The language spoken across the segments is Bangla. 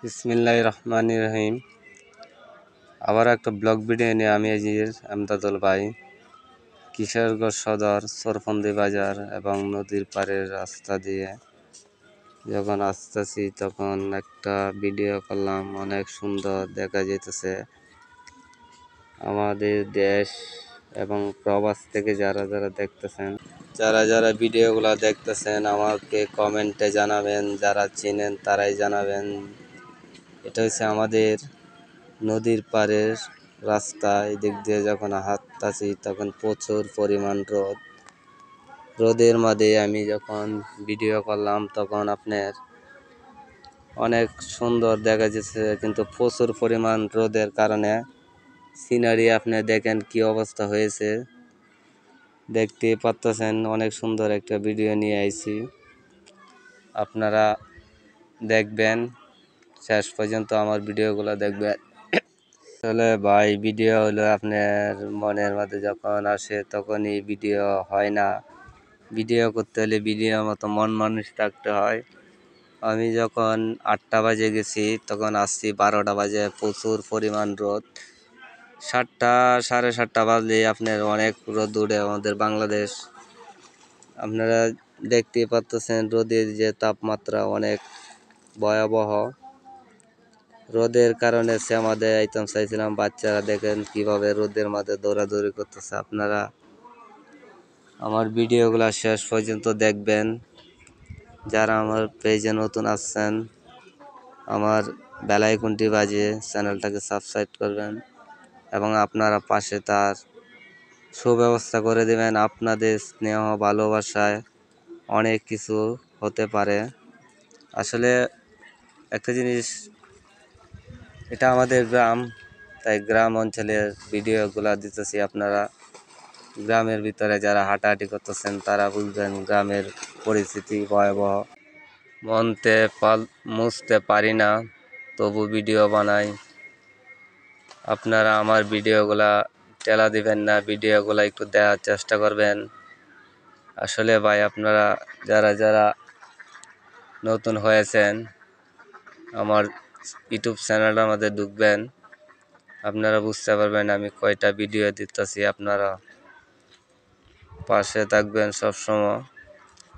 বিসমিল্লাহির রহমানির রহিম। আবার একটা ব্লগ ভিডিও নিয়ে আমি আমদাদুল ভাই কিশোরগঞ্জ সদর সরফন্দি বাজার এবং নদীর পাড়ের রাস্তা দিয়ে যখন আসতেছি তখন একটা ভিডিও করলাম। অনেক সুন্দর দেখা যেতেছে আমাদের দেশ এবং প্রবাস থেকে যারা যারা দেখতেছেন, যারা ভিডিওগুলো দেখতেছেন আমাকে কমেন্টে জানাবেন, যারা চিনেন তারাই জানাবেন। এটা হচ্ছে আমাদের নদীর পাড়ের রাস্তা। এদিক দিয়ে যখন হাঁটতাছি তখন প্রচুর পরিমাণ রোদের মাঝে আমি যখন ভিডিও করলাম তখন আপনার অনেক সুন্দর দেখা যাচ্ছে, কিন্তু প্রচুর পরিমাণ রোদের কারণে সিনারি আপনি দেখেন কি অবস্থা হয়েছে, দেখতে পাচ্ছেন। অনেক সুন্দর একটা ভিডিও নিয়ে আইছি, আপনারা দেখবেন, শেষ পর্যন্ত আমার ভিডিওগুলো দেখবেন। আসলে ভাই ভিডিও হলো আপনার মনের মধ্যে যখন আসে তখনই ভিডিও হয় না। ভিডিও করতে হলে ভিডিও মতো মন মানুষ থাকতে হয়। আমি যখন 8টা বাজে গেছি তখন আসছি 12টা বাজে, প্রচুর পরিমাণ রোদ। 7টা 7:30 বাজলে আপনার অনেক রোদ উঠে আমাদের বাংলাদেশ। আপনারা দেখতে পাচ্ছেন রোদের যে তাপমাত্রা অনেক ভয়াবহ। রোদের কারণে আমাদের আইটেম চাইছিলাম, বাচ্চারা দেখেন কিভাবে রোদের মাঝে দৌড়াদৌড়ি করতেছে। আপনারা আমার ভিডিওগুলো শেষ পর্যন্ত দেখবেন। যারা আমার পেজে নতুন আসছেন আমার বেলাইকনটি বাজিয়ে চ্যানেলটাকে সাবস্ক্রাইব করবেন এবং আপনারা পাশে তার সুব্যবস্থা করে দেবেন। আপনাদের স্নেহ ভালোবাসায় অনেক কিছু হতে পারে। আসলে একটা জিনিস, এটা আমাদের গ্রাম, তাই গ্রাম অঞ্চলের ভিডিওগুলো দিতেছি। আপনারা গ্রামের ভিতরে যারা হাঁটাহাঁটি করতেছেন তারা বুঝবেন গ্রামের পরিস্থিতি ভয়াবহ। মুছতে পারি না, তবু ভিডিও বানাই। আপনারা আমার ভিডিওগুলা টেলা দিবেন না, ভিডিওগুলো একটু দেওয়ার চেষ্টা করবেন। আসলে ভাই আপনারা যারা নতুন হয়েছেন আমার ইউটিউব চ্যানেলটার মধ্যে ঢুকবেন, আপনারা বুঝতে পারবেন আমি কয়টা ভিডিও দিতেছি। আপনারা পাশে থাকবেন সবসময়,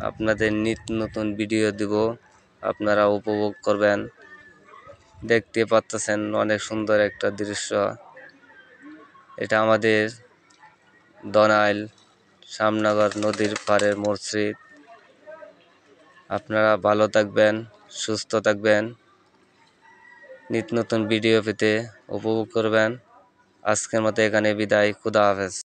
আপনাদের নিত্য নতুন ভিডিও দিব, আপনারা উপভোগ করবেন। দেখতে পাচ্ছেন অনেক সুন্দর একটা দৃশ্য। এটা আমাদের দনাইল শ্যামনগর নদীর পাড়ের মসজিদ। আপনারা ভালো থাকবেন, সুস্থ থাকবেন, নিত্য নতুন ভিডিও পেতে উপভোগ করবেন। আজকের মতো এখানে বিদায়, খুদা হাফেজ।